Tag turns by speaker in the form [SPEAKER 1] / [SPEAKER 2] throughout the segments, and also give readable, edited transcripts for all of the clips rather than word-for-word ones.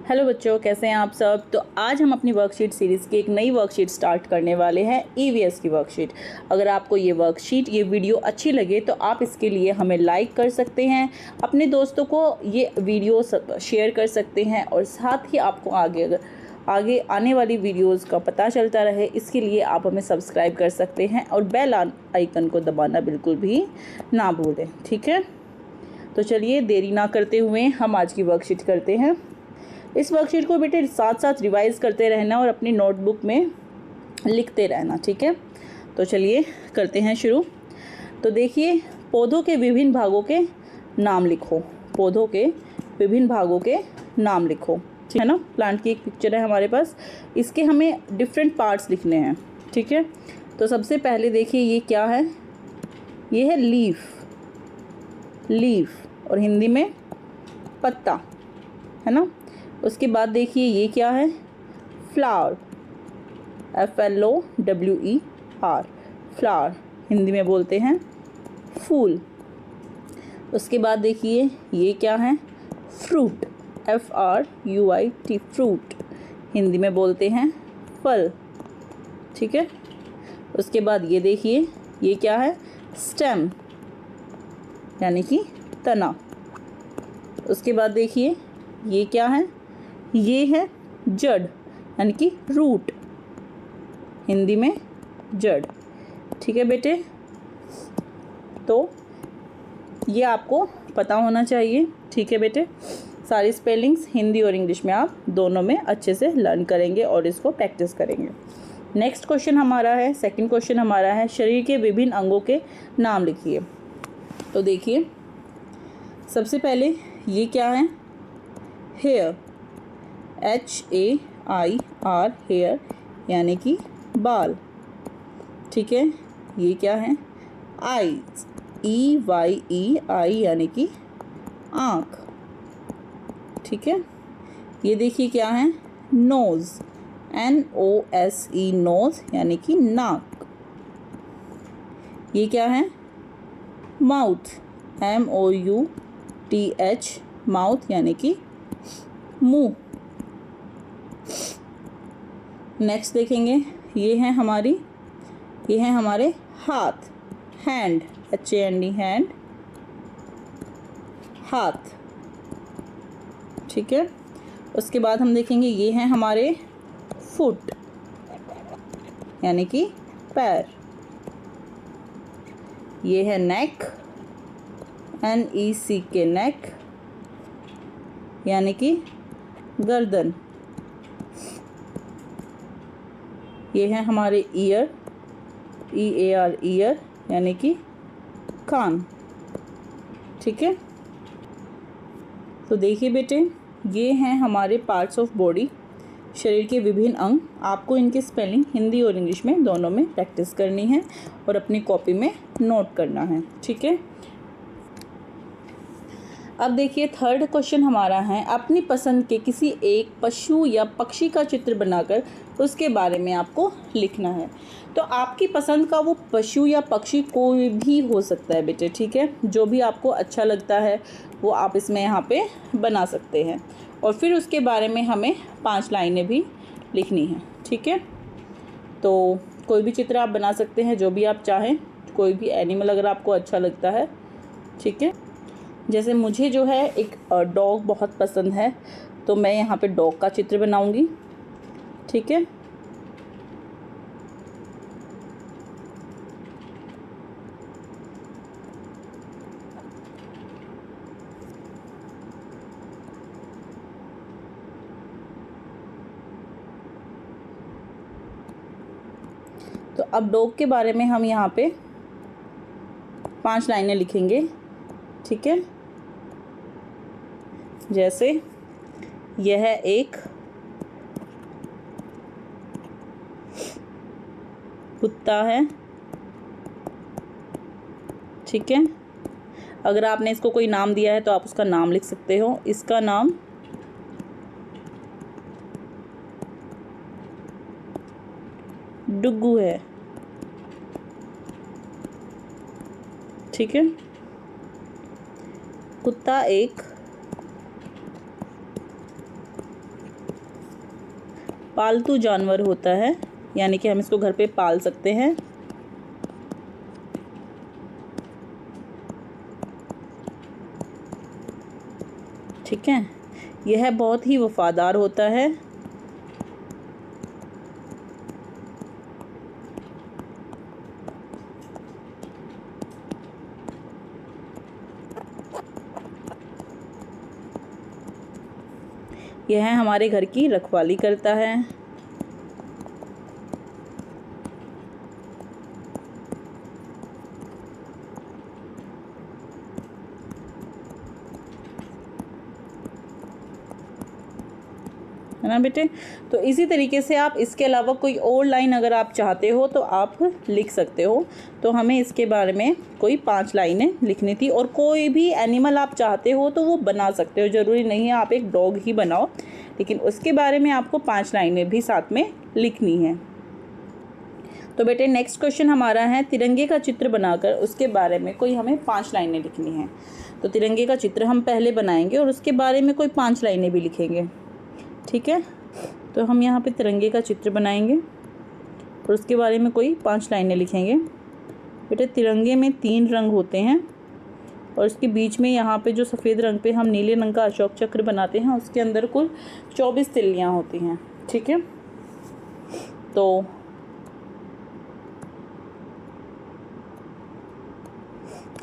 [SPEAKER 1] Hello बच्चों, कैसे हैं आप सब। तो आज हम अपनी वर्कशीट सीरीज़ की एक नई वर्कशीट स्टार्ट करने वाले हैं, ईवीएस की वर्कशीट। अगर आपको ये वर्कशीट, ये वीडियो अच्छी लगे तो आप इसके लिए हमें लाइक कर सकते हैं, अपने दोस्तों को ये वीडियो शेयर कर सकते हैं और साथ ही आपको आगे आने वाली वीडियोस का पता चलता रहे, इसके लिए आप हमें सब्सक्राइब कर सकते हैं और बेल आइकन को दबाना बिल्कुल भी ना भूलें। ठीक है, तो चलिए देरी ना करते हुए हम आज की वर्कशीट करते हैं। इस वर्कशीट को बेटे साथ साथ रिवाइज करते रहना और अपनी नोटबुक में लिखते रहना। ठीक है, तो चलिए करते हैं शुरू। तो देखिए, पौधों के विभिन्न भागों के नाम लिखो। पौधों के विभिन्न भागों के नाम लिखो, ठीक है ना। प्लांट की एक पिक्चर है हमारे पास, इसके हमें डिफरेंट पार्ट्स लिखने हैं। ठीक है, तो सबसे पहले देखिए ये क्या है, ये है लीफ और हिंदी में पत्ता, है ना। उसके बाद देखिए ये क्या है, फ्लावर, FLOWER, फ्लावर, हिंदी में बोलते हैं फूल। उसके बाद देखिए ये क्या है, फ्रूट, FRUIT, फ्रूट, हिंदी में बोलते हैं फल। ठीक है, उसके बाद ये देखिए ये क्या है, स्टेम, यानी कि तना। उसके बाद देखिए ये क्या है, ये है जड़, यानी कि रूट, हिंदी में जड़। ठीक है बेटे, तो ये आपको पता होना चाहिए। ठीक है बेटे, सारी स्पेलिंग्स हिंदी और इंग्लिश में आप दोनों में अच्छे से लर्न करेंगे और इसको प्रैक्टिस करेंगे। नेक्स्ट क्वेश्चन हमारा है, सेकंड क्वेश्चन हमारा है, शरीर के विभिन्न अंगों के नाम लिखिए। तो देखिए सबसे पहले ये क्या है, हेयर, HAIR, हेयर यानी कि बाल। ठीक है, ये क्या है, आईज, EYE, यानी कि आँख। ठीक है, ये देखिए क्या है, नोज़, NOSE, नोज़ यानी कि नाक। ये क्या है, माउथ, MOUTH, माउथ यानी कि मुंह। नेक्स्ट देखेंगे ये है हमारे हाथ, हैंड, HAND, हैंड, हाथ। ठीक है, उसके बाद हम देखेंगे ये हैं हमारे फुट, यानी कि पैर। ये है नेक, NECK, नेक यानी कि गर्दन। ये है हमारे ईयर, EAR, ईयर यानी कि कान। ठीक है, तो देखिए बेटे ये हैं हमारे पार्ट्स ऑफ बॉडी, शरीर के विभिन्न अंग। आपको इनकी स्पेलिंग हिंदी और इंग्लिश में दोनों में प्रैक्टिस करनी है और अपनी कॉपी में नोट करना है। ठीक है, अब देखिए थर्ड क्वेश्चन हमारा है, अपनी पसंद के किसी एक पशु या पक्षी का चित्र बनाकर उसके बारे में आपको लिखना है। तो आपकी पसंद का वो पशु या पक्षी कोई भी हो सकता है बेटे। ठीक है, जो भी आपको अच्छा लगता है वो आप इसमें यहाँ पे बना सकते हैं और फिर उसके बारे में हमें 5 लाइनें भी लिखनी हैं। ठीक है, तो कोई भी चित्र आप बना सकते हैं, जो भी आप चाहें, कोई भी एनिमल अगर आपको अच्छा लगता है। ठीक है, जैसे मुझे जो है एक डॉग बहुत पसंद है, तो मैं यहाँ पे डॉग का चित्र बनाऊंगी। ठीक है, तो अब डॉग के बारे में हम यहाँ पे 5 लाइनें लिखेंगे। ठीक है, जैसे यह एक कुत्ता है। ठीक है, अगर आपने इसको कोई नाम दिया है तो आप उसका नाम लिख सकते हो। इसका नाम डुग्गू है। ठीक है, कुत्ता एक पालतू जानवर होता है, यानी कि हम इसको घर पे पाल सकते हैं। ठीक है, यह बहुत ही वफादार होता है। यह हमारे घर की रखवाली करता है। है ना बेटे। तो इसी तरीके से आप इसके अलावा कोई और लाइन अगर आप चाहते हो तो आप लिख सकते हो। तो हमें इसके बारे में कोई 5 लाइनें लिखनी थी, और कोई भी एनिमल आप चाहते हो तो वो बना सकते हो, ज़रूरी नहीं है आप एक डॉग ही बनाओ, लेकिन उसके बारे में आपको 5 लाइनें भी साथ में लिखनी है। तो बेटे नेक्स्ट क्वेश्चन हमारा है, तिरंगे का चित्र बनाकर उसके बारे में कोई हमें 5 लाइनें लिखनी है। तो तिरंगे का चित्र हम पहले बनाएंगे और उसके बारे में कोई 5 लाइनें भी लिखेंगे। ठीक है, तो हम यहाँ पे तिरंगे का चित्र बनाएंगे और उसके बारे में कोई 5 लाइनें लिखेंगे। बेटे तिरंगे में 3 रंग होते हैं और उसके बीच में यहाँ पे जो सफ़ेद रंग पे हम नीले रंग का अशोक चक्र बनाते हैं, उसके अंदर कुल 24 तिल्लियाँ होती हैं। ठीक है, तो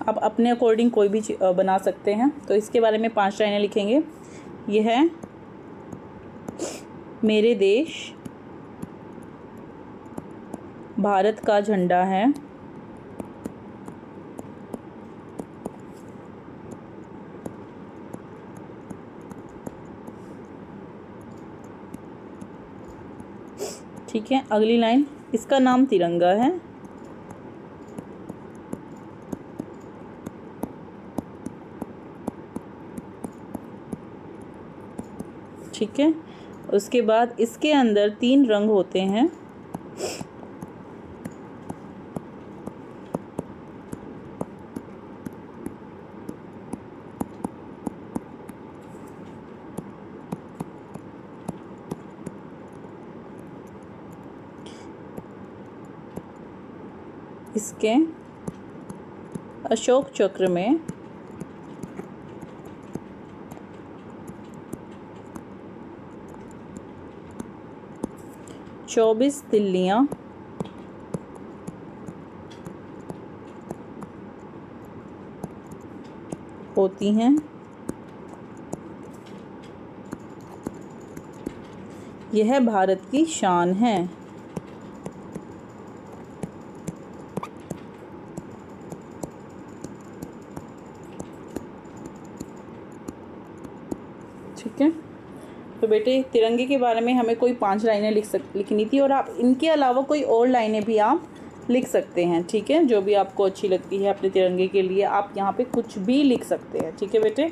[SPEAKER 1] आप अपने अकॉर्डिंग कोई भी बना सकते हैं। तो इसके बारे में 5 लाइनें लिखेंगे। यह है मेरे देश भारत का झंडा है। ठीक है, अगली लाइन, इसका नाम तिरंगा है। ठीक है, उसके बाद इसके अंदर 3 रंग होते हैं। इसके अशोक चक्र में 24 तिल्लियाँ होती हैं। यह भारत की शान है। ठीक है, तो बेटे तिरंगे के बारे में हमें कोई 5 लाइनें लिखनी थी, और आप इनके अलावा कोई और लाइनें भी आप लिख सकते हैं। ठीक है, जो भी आपको अच्छी लगती है अपने तिरंगे के लिए आप यहाँ पे कुछ भी लिख सकते हैं। ठीक है बेटे,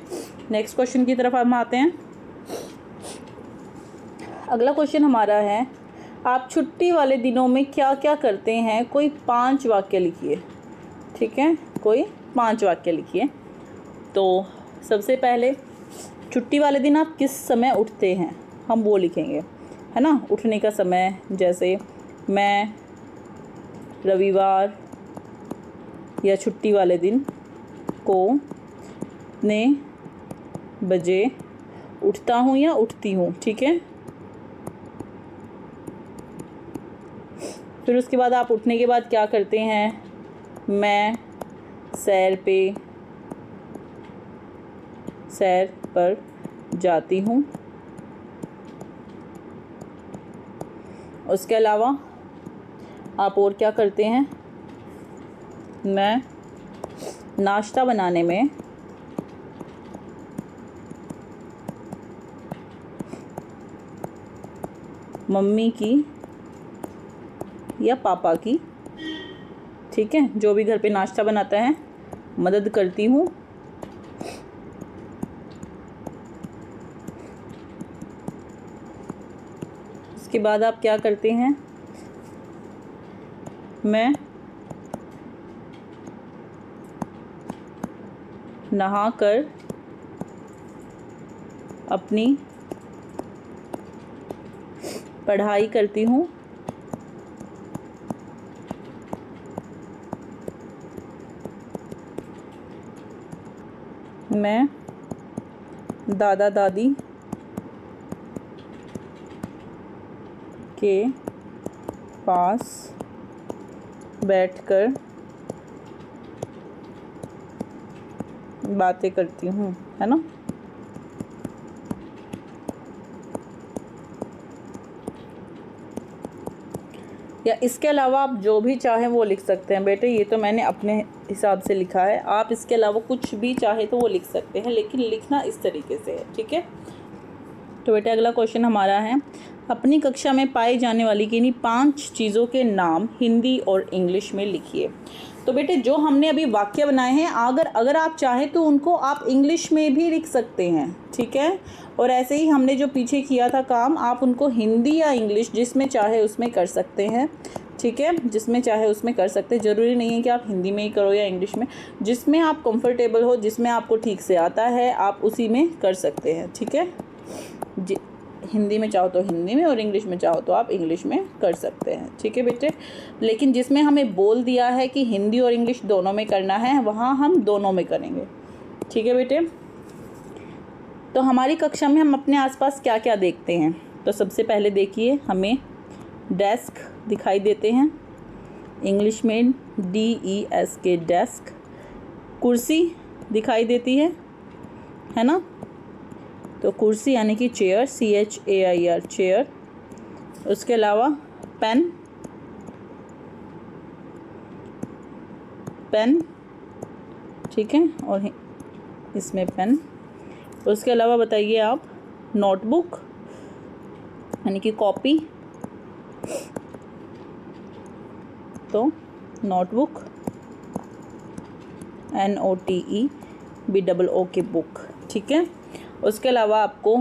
[SPEAKER 1] नेक्स्ट क्वेश्चन की तरफ हम आते हैं। अगला क्वेश्चन हमारा है, आप छुट्टी वाले दिनों में क्या क्या करते हैं, कोई 5 वाक्य लिखिए। ठीक है, कोई 5 वाक्य लिखिए। तो सबसे पहले, छुट्टी वाले दिन आप किस समय उठते हैं, हम वो लिखेंगे, है ना। उठने का समय, जैसे मैं रविवार या छुट्टी वाले दिन को कितने बजे उठता हूँ या उठती हूँ। ठीक है, फिर उसके बाद आप उठने के बाद क्या करते हैं, मैं सैर पर जाती हूँ। उसके अलावा आप और क्या करते हैं, मैं नाश्ता बनाने में मम्मी की या पापा की, ठीक है, जो भी घर पे नाश्ता बनाता है, मदद करती हूँ। उसके बाद आप क्या करते हैं, मैं नहाकर पढ़ाई करती हूँ। मैं दादा दादी के पास बैठकर बातें करती हूँ, है ना। या इसके अलावा आप जो भी चाहें वो लिख सकते हैं बेटे। ये तो मैंने अपने हिसाब से लिखा है, आप इसके अलावा कुछ भी चाहे तो वो लिख सकते हैं, लेकिन लिखना इस तरीके से है, ठीक है। तो बेटे अगला क्वेश्चन हमारा है, अपनी कक्षा में पाई जाने वाली किन्हीं 5 चीज़ों के नाम हिंदी और इंग्लिश में लिखिए। तो बेटे जो हमने अभी वाक्य बनाए हैं, अगर आप चाहें तो उनको आप इंग्लिश में भी लिख सकते हैं, ठीक है। और ऐसे ही हमने जो पीछे किया था काम, आप उनको हिंदी या इंग्लिश जिसमें चाहे उसमें कर सकते हैं, ठीक है। जिसमें चाहे उसमें कर सकते हैं, ज़रूरी नहीं है कि आप हिंदी में ही करो या इंग्लिश में। जिसमें आप कंफर्टेबल हो, जिसमें आपको ठीक से आता है, आप उसी में कर सकते हैं, ठीक है। हिंदी में चाहो तो हिंदी में और इंग्लिश में चाहो तो आप इंग्लिश में कर सकते हैं, ठीक है बेटे। लेकिन जिसमें हमें बोल दिया है कि हिंदी और इंग्लिश दोनों में करना है, वहाँ हम दोनों में करेंगे, ठीक है बेटे। तो हमारी कक्षा में हम अपने आसपास क्या क्या देखते हैं। तो सबसे पहले देखिए, हमें डेस्क दिखाई देते हैं, इंग्लिश में DESK डेस्क। कुर्सी दिखाई देती है ना। तो कुर्सी यानी कि चेयर, CHAIR चेयर। उसके अलावा पेन, ठीक है, और इसमें पेन। उसके अलावा बताइए आप, नोटबुक यानी कि कॉपी। तो नोटबुक NOTEBOO बुक, ठीक है। उसके अलावा आपको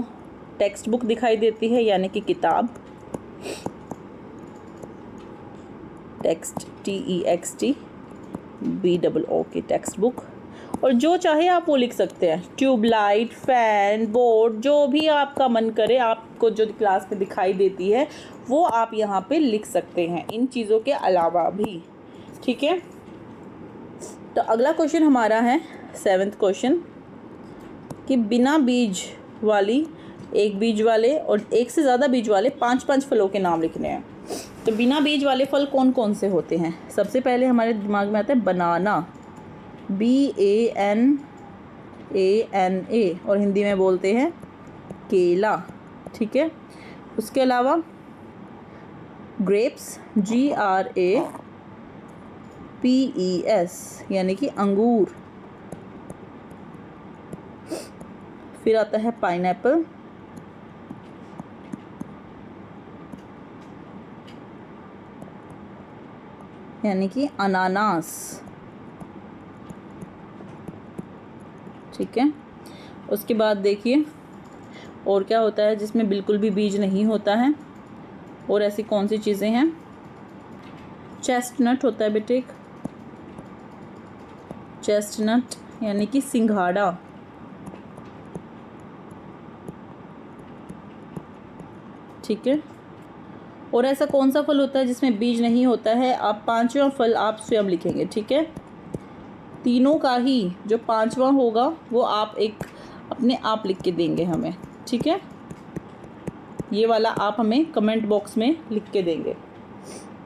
[SPEAKER 1] टेक्स्ट बुक दिखाई देती है यानी कि किताब, टेक्स्ट TEXTBOOK टेक्स्ट बुक। और जो चाहे आप वो लिख सकते हैं, ट्यूबलाइट, फैन, बोर्ड, जो भी आपका मन करे, आपको जो क्लास में दिखाई देती है वो आप यहाँ पे लिख सकते हैं, इन चीज़ों के अलावा भी, ठीक है। तो अगला क्वेश्चन हमारा है 7th क्वेश्चन, कि बिना बीज वाली, एक बीज वाले और एक से ज़्यादा बीज वाले 5-5 फलों के नाम लिखने हैं। तो बिना बीज वाले फल कौन कौन से होते हैं। सबसे पहले हमारे दिमाग में आता है बनाना, BANANA, और हिंदी में बोलते हैं केला, ठीक है। उसके अलावा ग्रेप्स, GRAPES यानी कि अंगूर। फिर आता है पाइनएप्पल, यानी कि अनानास, ठीक है। उसके बाद देखिए और क्या होता है जिसमें बिल्कुल भी बीज नहीं होता है, और ऐसी कौन सी चीज़ें हैं। चेस्टनट होता है बेटे, एक चेस्टनट यानी कि सिंघाड़ा, ठीक है। और ऐसा कौन सा फल होता है जिसमें बीज नहीं होता है। आप 5वां फल आप स्वयं लिखेंगे, ठीक है। तीनों का ही जो 5वां होगा वो आप एक अपने आप लिख के देंगे हमें, ठीक है। ये वाला आप हमें कमेंट बॉक्स में लिख के देंगे।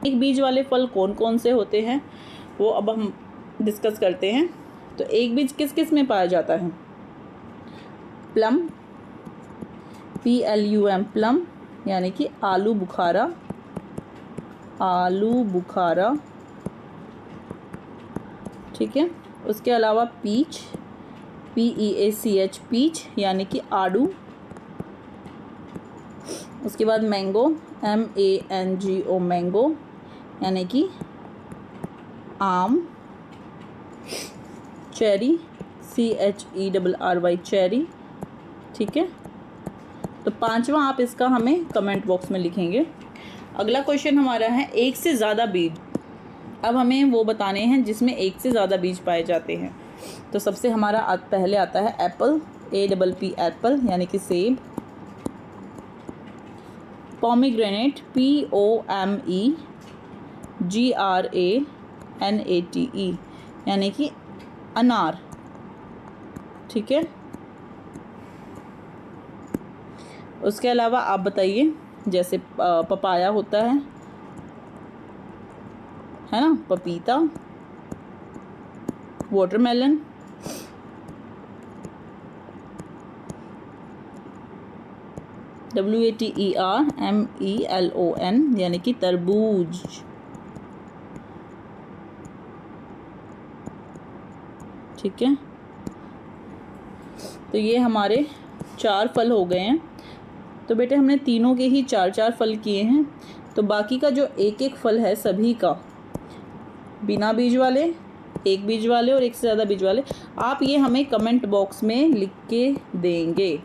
[SPEAKER 1] एक बीज वाले फल कौन कौन से होते हैं वो अब हम डिस्कस करते हैं। तो एक बीज किस किस में पाया जाता है। प्लम, PLUM प्लम यानी कि आलू बुखारा, ठीक है। उसके अलावा पीच, PEACH पीच यानी कि आड़ू। उसके बाद मैंगो, MANGO मैंगो यानी कि आम। चेरी, CHERRY चेरी, ठीक है। तो 5वां आप इसका हमें कमेंट बॉक्स में लिखेंगे। अगला क्वेश्चन हमारा है एक से ज़्यादा बीज। अब हमें वो बताने हैं जिसमें एक से ज़्यादा बीज पाए जाते हैं। तो सबसे हमारा पहले आता है एप्पल, APP एप्पल यानी कि सेब। पोमीग्रेनेट, POMEGRANATE, यानी कि अनार। ठीक है, उसके अलावा आप बताइए, जैसे पपाया होता है ना, पपीता, वाटरमेलन, WATERMELON, यानी कि तरबूज। ठीक है, तो ये हमारे 4 फल हो गए हैं। तो बेटे हमने तीनों के ही 4-4 फल किए हैं। तो बाकी का जो एक एक फल है सभी का, बिना बीज वाले, एक बीज वाले और एक से ज़्यादा बीज वाले, आप ये हमें कमेंट बॉक्स में लिख के देंगे।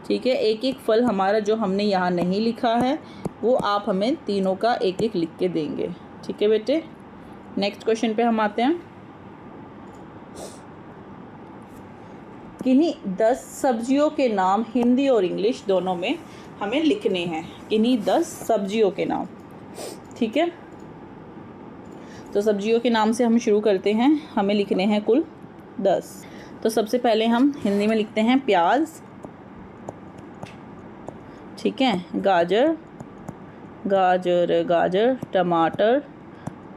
[SPEAKER 1] ठीक है, एक एक फल हमारा जो हमने यहाँ नहीं लिखा है वो आप हमें तीनों का एक एक लिख के देंगे। ठीक है बेटे, नेक्स्ट क्वेश्चन पे हम आते हैं। किन्हीं 10 सब्जियों के नाम हिंदी और इंग्लिश दोनों में हमें लिखने हैं। किन्हीं 10 सब्जियों के नाम। ठीक है, तो सब्जियों के नाम से हम शुरू करते हैं। हमें लिखने हैं कुल 10। तो सबसे पहले हम हिंदी में लिखते हैं प्याज। ठीक है, गाजर, गाजर गाजर, टमाटर,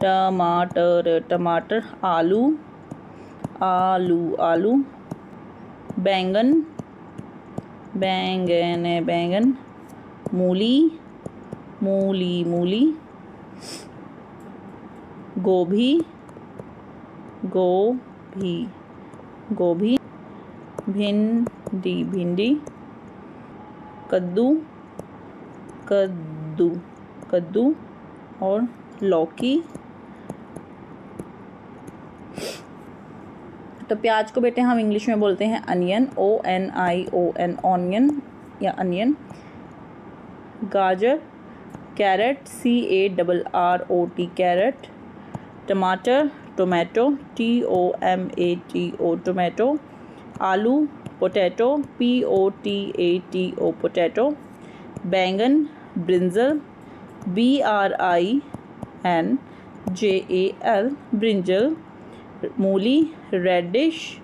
[SPEAKER 1] टमाटर टमाटर, आलू, आलू आलू, बैंगन, बैंगन बैंगन, मूली, मूली मूली, गोभी, गोभी गोभी, भिंडी भिंडी, कद्दू, कद्दू कद्दू, और लौकी। तो प्याज को बेटे हम इंग्लिश में बोलते हैं अनियन, ONION, ऑनियन या अनियन। गाजर, कैरेट, CARROT, कैरेट। टमाटर, टोमेटो, TOMATO, टोमेटो। आलू, पोटैटो, POTATO, पोटैटो। बैंगन, ब्रिंजल, BRINJAL, ब्रिंजल। मूली, रेडिश,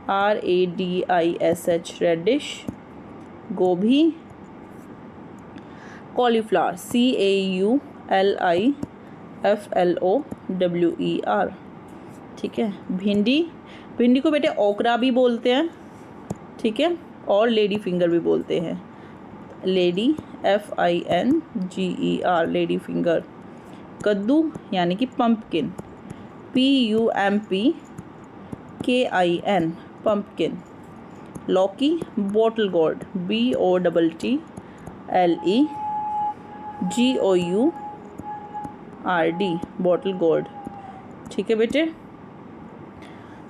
[SPEAKER 1] RADISH, रेडिश। गोभी, कॉलीफ्लावर, CAULIFLOWER। ठीक है, भिंडी, भिंडी को बेटे ओकरा भी बोलते हैं। ठीक है, और लेडी फिंगर भी बोलते हैं, लेडी, FINGER, लेडी फिंगर। कद्दू यानी कि पम्पकिन, PUMPKIN, पम्पकिन। लौकी, bottle gourd, BOTTLEGOURD, bottle gourd. ठीक है बेटे,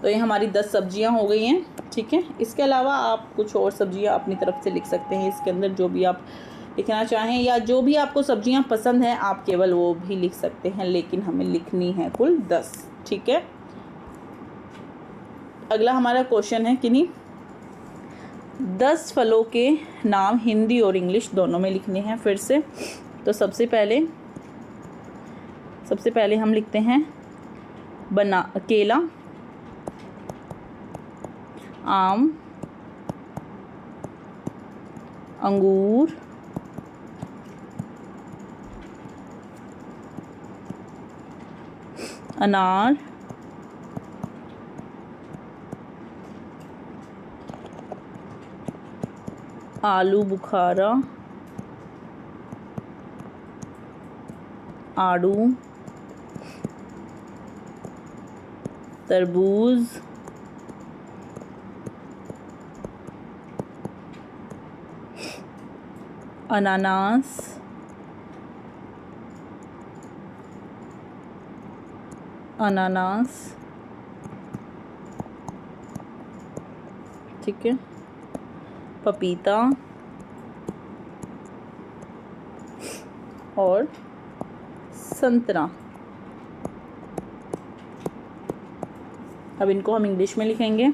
[SPEAKER 1] तो ये हमारी 10 सब्जियां हो गई हैं। ठीक है, इसके अलावा आप कुछ और सब्जियां अपनी तरफ से लिख सकते हैं इसके अंदर, जो भी आप लिखना चाहें, या जो भी आपको सब्जियां पसंद हैं आप केवल वो भी लिख सकते हैं, लेकिन हमें लिखनी है कुल 10। ठीक है, अगला हमारा क्वेश्चन है किन्हीं 10 फलों के नाम हिंदी और इंग्लिश दोनों में लिखने हैं फिर से। तो सबसे पहले हम लिखते हैं केला, आम, अंगूर, अनार, आलू बुखारा, आड़ू, तरबूज, अनानास, अनानास। ठीक है, पपीता और संतरा। अब इनको हम इंग्लिश में लिखेंगे।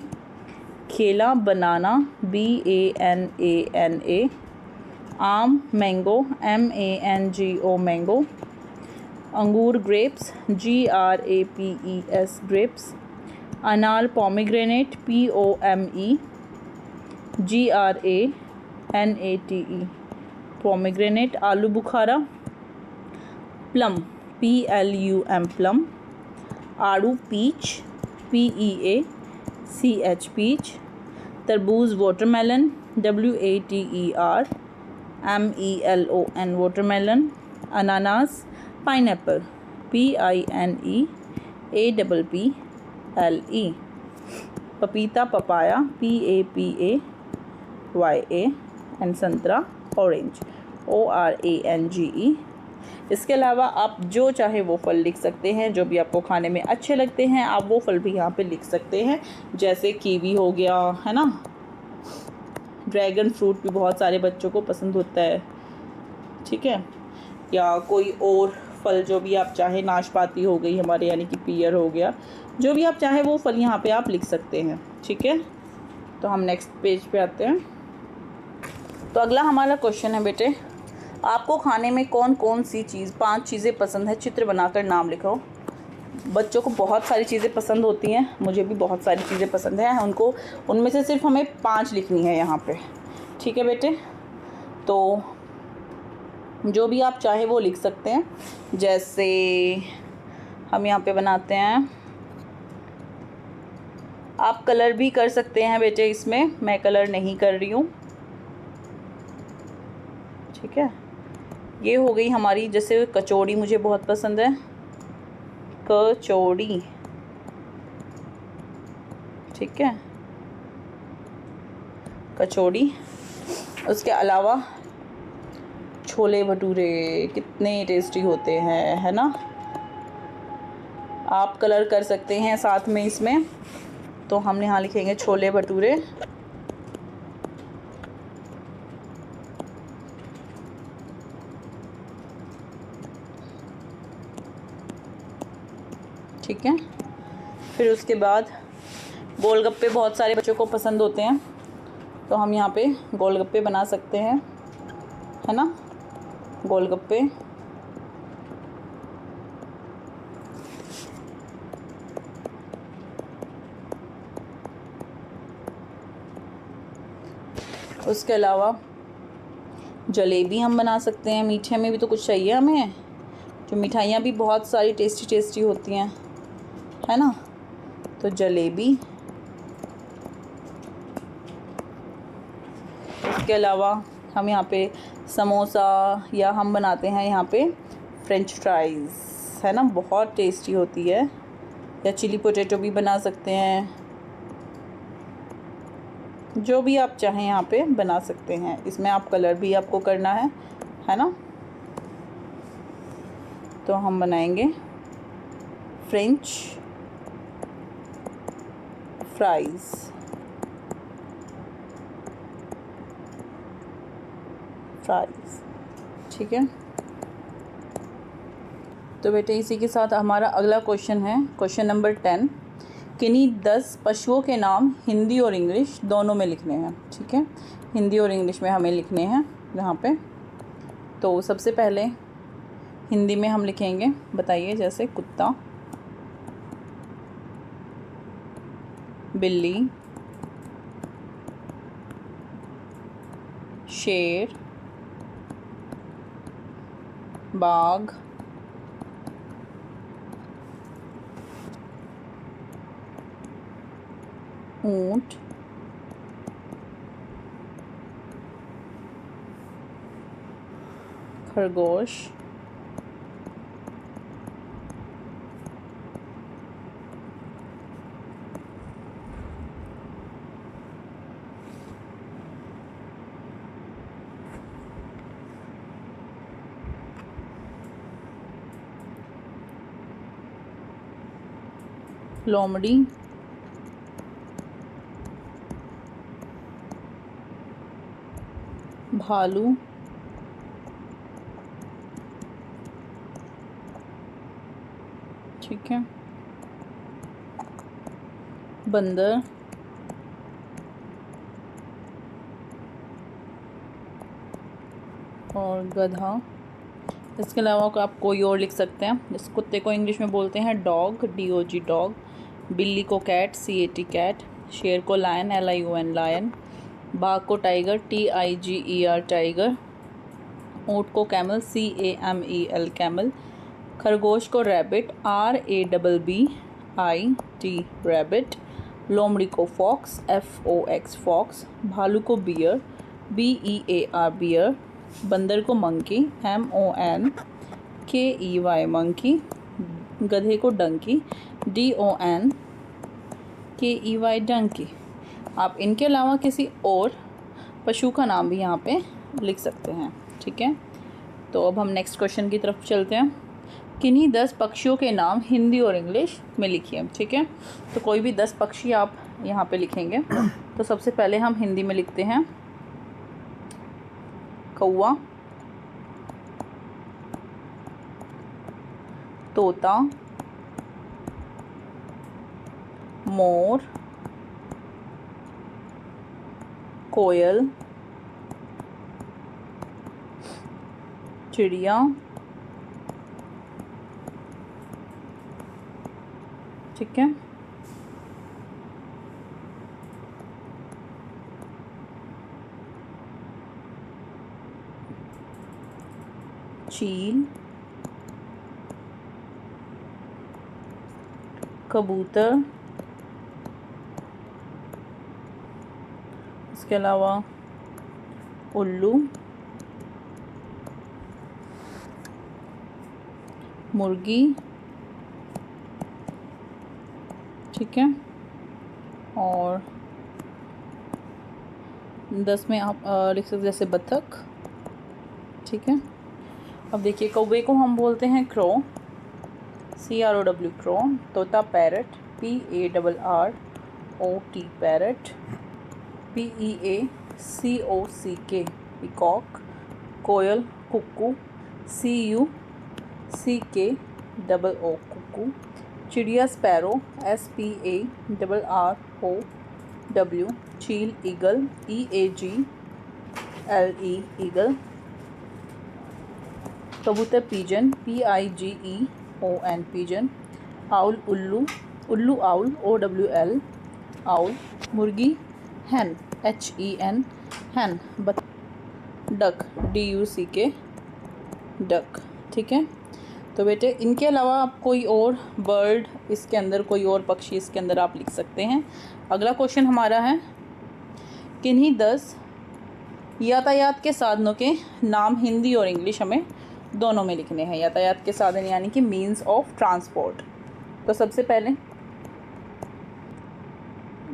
[SPEAKER 1] केला, बनाना, BANANA, आम मैंगो, MANGO मैंगो। अंगूर ग्रेप्स, GRAPES ग्रेप्स। अनार पोमीग्रेनेट, POMEGRANATE पोमीग्रेनेट। आलू बुखारा। Plum, PLUM plum. आड़ू पीच, PEACH पीच। तरबूज वाटरमेलन, WATERMELON वाटरमेलन। अनानास पाइनएप्पल, PINEAPPLE। पपीता पपाया, PAPAYA। एंड संतरा ऑरेंज, ORANGE। इसके अलावा आप जो चाहे वो फल लिख सकते हैं, जो भी आपको खाने में अच्छे लगते हैं आप वो फल भी यहाँ पे लिख सकते हैं। जैसे कीवी हो गया, है ना, ड्रैगन फ्रूट भी बहुत सारे बच्चों को पसंद होता है, ठीक है, या कोई और फल जो भी आप चाहे, नाशपाती हो गई हमारे, यानी कि पियर हो गया, जो भी आप चाहे वो फल यहाँ पे आप लिख सकते हैं, ठीक है। तो हम नेक्स्ट पेज पे आते हैं। तो अगला हमारा क्वेश्चन है बेटे, आपको खाने में कौन कौन सी चीज़, 5 चीज़ें पसंद है, चित्र बनाकर नाम लिखो। बच्चों को बहुत सारी चीज़ें पसंद होती हैं, मुझे भी बहुत सारी चीज़ें पसंद हैं, उनको उनमें से सिर्फ हमें 5 लिखनी है यहाँ पे, ठीक है बेटे। तो जो भी आप चाहे वो लिख सकते हैं। जैसे हम यहाँ पे बनाते हैं, आप कलर भी कर सकते हैं बेटे, इसमें मैं कलर नहीं कर रही हूँ, ठीक है। ये हो गई हमारी, जैसे कचौड़ी मुझे बहुत पसंद है, कचौड़ी, ठीक है, कचौड़ी। उसके अलावा छोले भटूरे कितने टेस्टी होते हैं, है ना। आप कलर कर सकते हैं साथ में इसमें, तो हम यहाँ लिखेंगे छोले भटूरे। ठीक है। फिर उसके बाद गोलगप्पे बहुत सारे बच्चों को पसंद होते हैं, तो हम यहाँ पे गोलगप्पे बना सकते हैं, है ना, गोलगप्पे। उसके अलावा जलेबी हम बना सकते हैं, मीठे में भी तो कुछ चाहिए हमें, जो मिठाइयाँ भी बहुत सारी टेस्टी टेस्टी होती हैं, है ना, तो जलेबी। इसके अलावा हम यहाँ पे समोसा, या हम बनाते हैं यहाँ पे फ्रेंच फ्राइज़, है ना, बहुत टेस्टी होती है, या चिली पोटैटो भी बना सकते हैं, जो भी आप चाहें यहाँ पे बना सकते हैं। इसमें आप कलर भी आपको करना है ना। तो हम बनाएंगे फ्रेंच फ्राइज़, ठीक है। तो बेटे इसी के साथ हमारा अगला क्वेश्चन है, क्वेश्चन नंबर 10। किन्हीं 10 पशुओं के नाम हिंदी और इंग्लिश दोनों में लिखने हैं, ठीक है, हिंदी और इंग्लिश में हमें लिखने हैं यहाँ पे। तो सबसे पहले हिंदी में हम लिखेंगे, बताइए, जैसे कुत्ता, बिल्ली, शेर, बाघ, ऊंट, खरगोश, लोमड़ी, भालू, ठीक है, बंदर, और गधा। इसके अलावा आप कोई और लिख सकते हैं। इस कुत्ते को इंग्लिश में बोलते हैं डॉग, DOG डॉग। बिल्ली को कैट, CAT कैट। शेर को लायन, LION लायन। बाघ को टाइगर, TIGER टाइगर। ऊँट को कैमल, CAMEL कैमल। खरगोश को रैबिट, RABBIT रैबिट। लोमड़ी को फॉक्स, FOX फॉक्स। भालू को बियर, BEAR बियर। बंदर को मंकी, MONKEY मंकी। गधे को डंकी, DONKEY डंकी। आप इनके अलावा किसी और पशु का नाम भी यहाँ पे लिख सकते हैं। ठीक है, तो अब हम नेक्स्ट क्वेश्चन की तरफ चलते हैं। किन्हीं 10 पक्षियों के नाम हिंदी और इंग्लिश में लिखिए। ठीक है, तो कोई भी 10 पक्षी आप यहाँ पे लिखेंगे। तो सबसे पहले हम हिंदी में लिखते हैं कौवा, तोता, मोर, कोयल, चिड़िया, ठीक है, चील, कबूतर, इसके अलावा उल्लू, मुर्गी, ठीक है, और 10 में आप लिख सकते जैसे बत्तख। ठीक है, अब देखिए कौवे को हम बोलते हैं क्रो, CROW क्रो। तोता parrot, PARROT parrot. PEACOCK peacock. कोयल कुक्कू, CUCKOO कुक्कू। चिड़िया स्पैरो, SPARROW। चील ईगल, EAGLE ईगल। कबूतर पीजन, PIGEON पीजन। आउल उल्लू आउल, OWL आउल। मुर्गी hen, HEN hen. Duck, DUCK duck. ठीक है, तो बेटे इनके अलावा आप कोई और बर्ड इसके अंदर, कोई और पक्षी इसके अंदर आप लिख सकते हैं। अगला क्वेश्चन हमारा है किन्हीं 10 यातायात के साधनों के नाम हिंदी और इंग्लिश हमें दोनों में लिखने हैं। यातायात के साधन यानी कि मीन्स ऑफ ट्रांसपोर्ट। तो सबसे पहले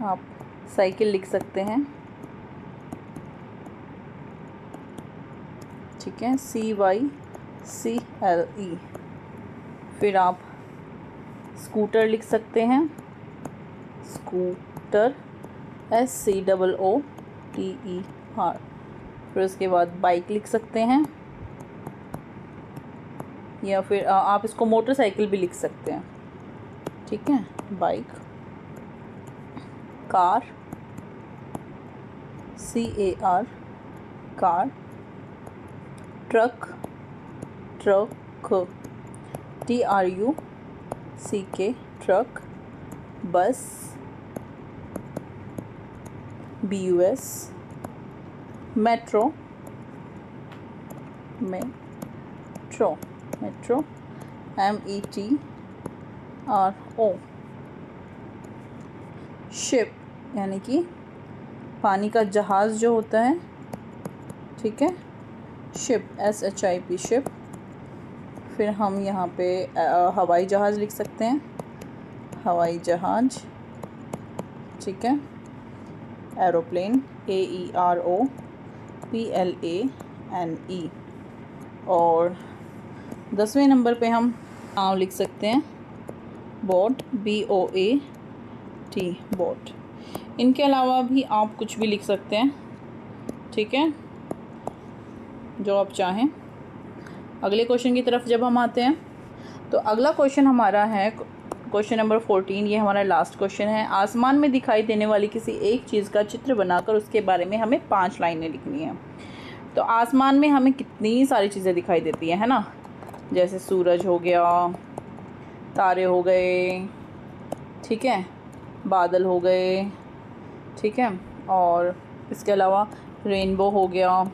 [SPEAKER 1] आप साइकिल लिख सकते हैं। ठीक है, CYCLE। फिर आप स्कूटर लिख सकते हैं, स्कूटर, SCOOTER। फिर उसके बाद बाइक लिख सकते हैं, या फिर आप इसको मोटरसाइकिल भी लिख सकते हैं। ठीक है, bike. Car, CAR car. Truck, TRUCK truck. बस, BUS। मेट्रो, METRO शिप यानी कि पानी का जहाज़ जो होता है। ठीक है, शिप, SHIP शिप। फिर हम यहाँ पे हवाई जहाज़ लिख सकते हैं, हवाई जहाज़। ठीक है, एरोप्लेन, AEROPLANE। और 10वें नंबर पे हम नाम लिख सकते हैं बोट, BOAT बोट। इनके अलावा भी आप कुछ भी लिख सकते हैं। ठीक है, जो आप चाहें। अगले क्वेश्चन की तरफ जब हम आते हैं तो अगला क्वेश्चन हमारा है क्वेश्चन नंबर 14। ये हमारा लास्ट क्वेश्चन है। आसमान में दिखाई देने वाली किसी एक चीज़ का चित्र बनाकर उसके बारे में हमें 5 लाइनें लिखनी है। तो आसमान में हमें कितनी सारी चीज़ें दिखाई देती है ना, जैसे सूरज हो गया, तारे हो गए, ठीक है, बादल हो गए, ठीक है, और इसके अलावा रेनबो हो गया।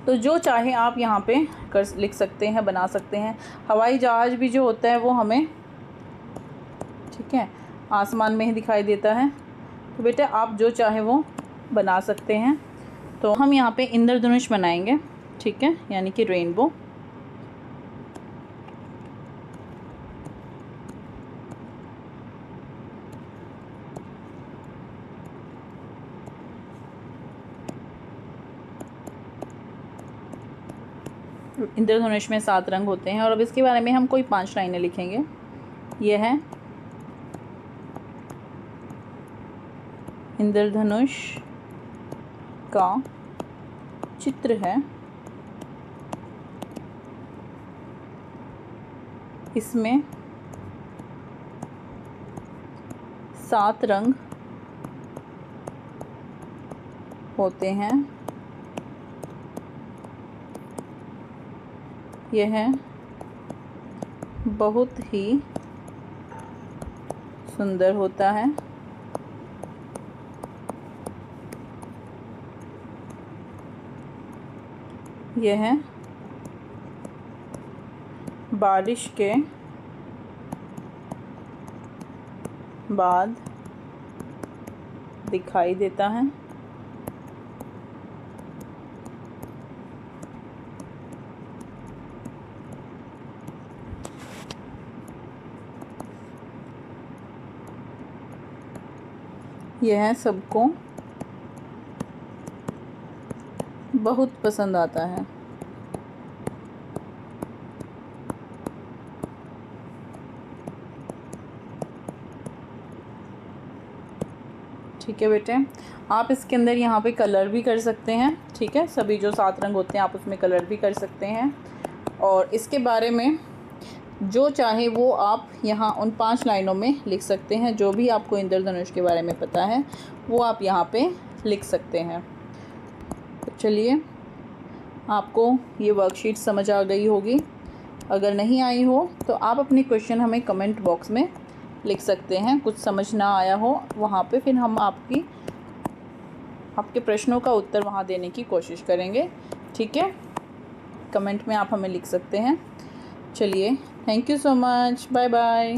[SPEAKER 1] तो जो चाहे आप यहाँ पे लिख सकते हैं, बना सकते हैं। हवाई जहाज़ भी जो होता है वो हमें, ठीक है, आसमान में ही दिखाई देता है। तो बेटा आप जो चाहे वो बना सकते हैं। तो हम यहाँ पे इंद्रधनुष बनाएंगे, ठीक है, यानी कि रेनबो। इंद्रधनुष में 7 रंग होते हैं और अब इसके बारे में हम कोई 5 लाइनें लिखेंगे। यह है इंद्रधनुष का चित्र है, इसमें 7 रंग होते हैं। यह बहुत ही सुंदर होता है। यह बारिश के बाद दिखाई देता है। यह सबको बहुत पसंद आता है। ठीक है बेटे, आप इसके अंदर यहाँ पे कलर भी कर सकते हैं, ठीक है, सभी जो 7 रंग होते हैं आप उसमें कलर भी कर सकते हैं। और इसके बारे में जो चाहे वो आप यहाँ उन 5 लाइनों में लिख सकते हैं। जो भी आपको इंद्रधनुष के बारे में पता है वो आप यहाँ पे लिख सकते हैं। तो चलिए, आपको ये वर्कशीट समझ आ गई होगी। अगर नहीं आई हो तो आप अपने क्वेश्चन हमें कमेंट बॉक्स में लिख सकते हैं। कुछ समझ ना आया हो वहाँ पे, फिर हम आपके प्रश्नों का उत्तर वहाँ देने की कोशिश करेंगे, ठीक है। कमेंट में आप हमें लिख सकते हैं। चलिए, thank you so much, bye bye.